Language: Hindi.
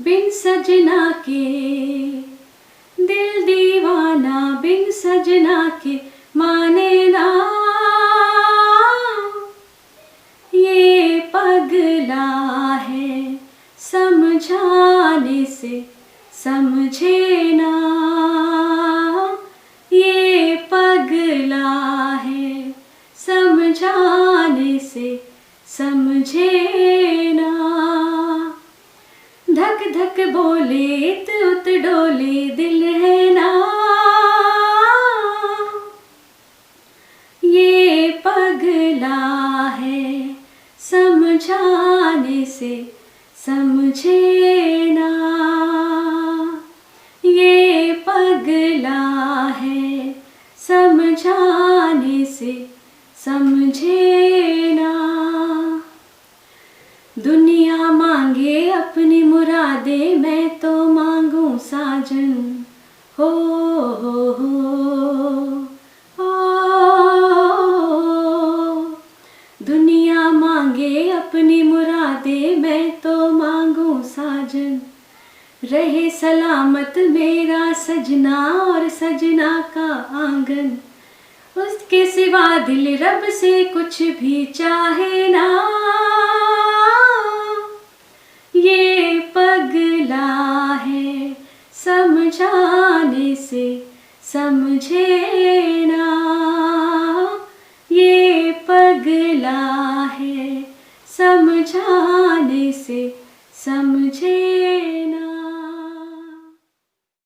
बिन सजना के दिल दीवाना, बिन सजना के माने ना। ये पगला है समझाने से समझे ना। ये पगला है समझाने से समझे ना। धक धक बोले इत उत डोले दिल है ना। ये पगला है समझाने से समझे ना। ये पगला है समझाने से समझे ना। दुनिया मांगे अपनी मुरादे, मैं तो मांगूं साजन। हो हो हो दुनिया मांगे अपनी मुरादे, मैं तो मांगूं साजन। रहे सलामत मेरा सजना और सजना का आंगन। उसके सिवा दिल रब से कुछ भी चाहे ना। ये पगला है समझाने से समझे ना। ये पगला है समझाने से समझे ना।